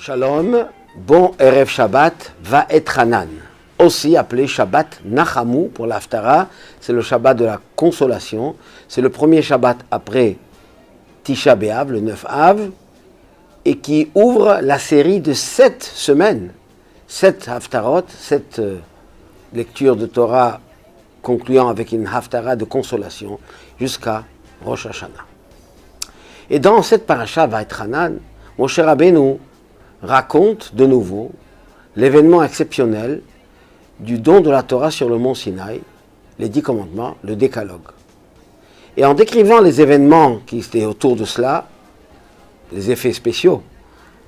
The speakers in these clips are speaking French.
Shalom, bon Erev Shabbat, va être Hanan, aussi appelé Shabbat Nachamu pour l'Haftara, c'est le Shabbat de la consolation, c'est le premier Shabbat après Tisha B'Av, le 9 Av, et qui ouvre la série de 7 semaines, 7 Haftarot, 7 lectures de Torah concluant avec une Haftara de consolation jusqu'à Rosh Hashanah. Et dans cette paracha va être Hanan, Moshe Rabbeinu raconte de nouveau l'événement exceptionnel du don de la Torah sur le mont Sinaï, les 10 commandements, le décalogue. Et en décrivant les événements qui étaient autour de cela, les effets spéciaux,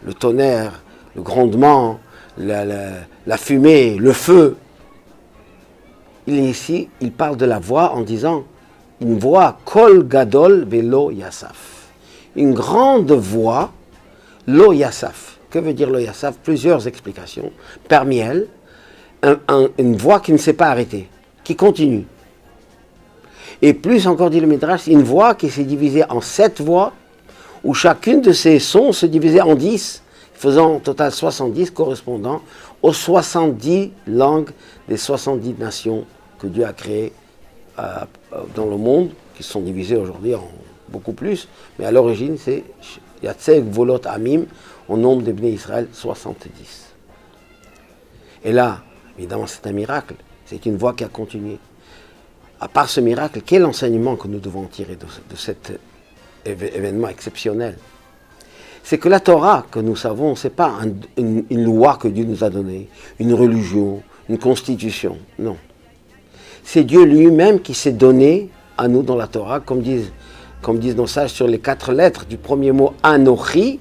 le tonnerre, le grondement, la fumée, le feu, il parle de la voix en disant une voix kol gadol velo yasaf, une grande voix, lo yasaf. Que veut dire lo yasaf? Plusieurs explications. Parmi elles, une voix qui ne s'est pas arrêtée, qui continue. Et plus encore dit le Midrash, une voix qui s'est divisée en 7 voix, où chacune de ces sons se divisait en 10, faisant au total 70 correspondant aux 70 langues des 70 nations que Dieu a créées dans le monde, qui sont divisées aujourd'hui en beaucoup plus, mais à l'origine c'est Yatseg Volot Amim, au nombre des Bnei Israël, 70. Et là, évidemment c'est un miracle, c'est une voix qui a continué. À part ce miracle, quel enseignement que nous devons tirer de cet événement exceptionnel? C'est que la Torah que nous savons, ce n'est pas une loi que Dieu nous a donnée, une religion, une constitution, non. C'est Dieu lui-même qui s'est donné à nous dans la Torah, comme disent nos sages sur les 4 lettres du premier mot Anochi,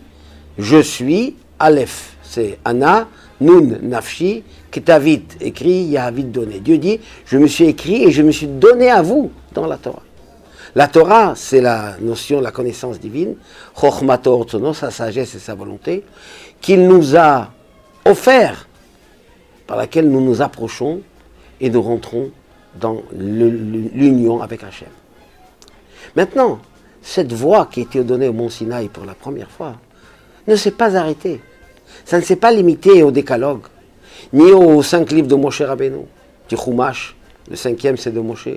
je suis, Aleph, c'est Ana, Nun, Nafshi, Ketavit, écrit, Yahavit, donné. Dieu dit, je me suis écrit et je me suis donné à vous dans la Torah. La Torah, c'est la notion de la connaissance divine, Chochmato Ortsono, sa sagesse et sa volonté, qu'il nous a offert, par laquelle nous nous approchons et nous rentrons dans l'union avec Hachem. Maintenant, cette voix qui a été donnée au mont Sinaï pour la première fois ne s'est pas arrêtée. Ça ne s'est pas limité au décalogue, ni aux 5 livres de Moshe Rabbeinu, du Chumash, le 5e c'est de Moshe,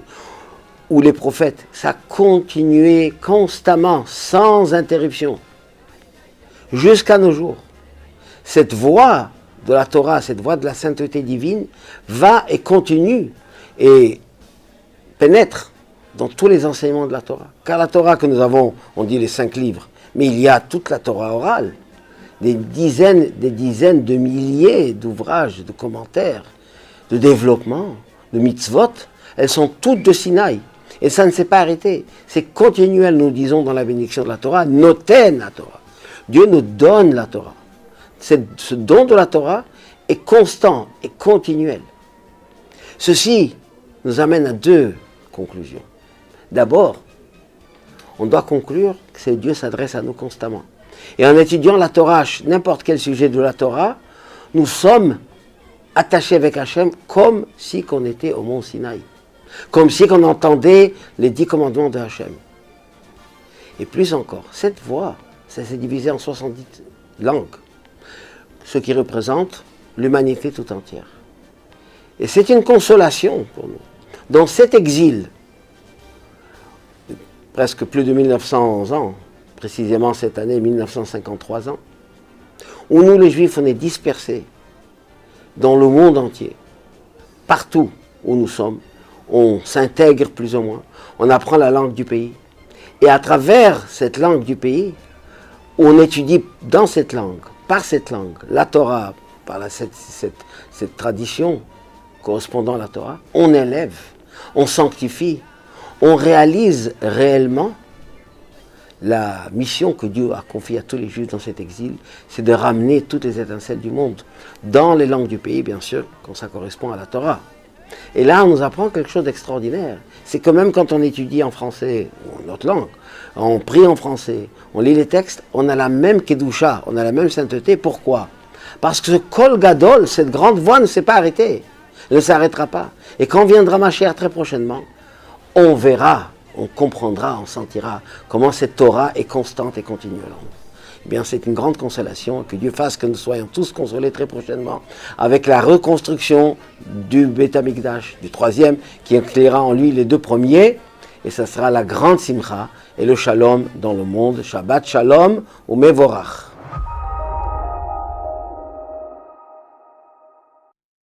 ou les prophètes. Ça a continué constamment, sans interruption, jusqu'à nos jours. Cette voix de la Torah, cette voix de la sainteté divine, va et continue et pénètre dans tous les enseignements de la Torah. Car la Torah que nous avons, on dit les 5 livres, mais il y a toute la Torah orale, des dizaines de milliers d'ouvrages, de commentaires, de développement, de mitzvot, elles sont toutes de Sinaï. Et ça ne s'est pas arrêté. C'est continuel, nous disons dans la bénédiction de la Torah, noten la Torah. Dieu nous donne la Torah. Ce don de la Torah est constant et continuel. Ceci nous amène à 2 conclusions. D'abord, on doit conclure que Dieu s'adresse à nous constamment. Et en étudiant la Torah, n'importe quel sujet de la Torah, nous sommes attachés avec Hachem comme si on était au mont Sinaï. Comme si on entendait les 10 commandements de Hachem. Et plus encore, cette voix, ça s'est divisé en 70 langues, ce qui représente l'humanité tout entière. Et c'est une consolation pour nous. Dans cet exil, presque plus de 1900 ans, précisément cette année, 1953 ans, où nous les Juifs, on est dispersés dans le monde entier, partout où nous sommes, on s'intègre plus ou moins, on apprend la langue du pays, et à travers cette langue du pays, on étudie dans cette langue, par cette langue, la Torah, par cette tradition correspondant à la Torah, on élève, on sanctifie, on réalise réellement la mission que Dieu a confiée à tous les Juifs dans cet exil, c'est de ramener toutes les étincelles du monde, dans les langues du pays, bien sûr, quand ça correspond à la Torah. Et là, on nous apprend quelque chose d'extraordinaire. C'est que même quand on étudie en français, ou en autre langue, on prie en français, on lit les textes, on a la même Kedusha, on a la même sainteté. Pourquoi? Parce que ce Kol Gadol, cette grande voix ne s'est pas arrêtée, elle ne s'arrêtera pas. Et quand viendra Mashiach très prochainement, on verra, on comprendra, on sentira comment cette Torah est constante et continuelle. eh bien c'est une grande consolation. Que Dieu fasse que nous soyons tous consolés très prochainement avec la reconstruction du Beth Amikdash, du troisième, qui inclura en lui les deux premiers. Et ça sera la grande simcha et le shalom dans le monde. Shabbat shalom ou mevorach.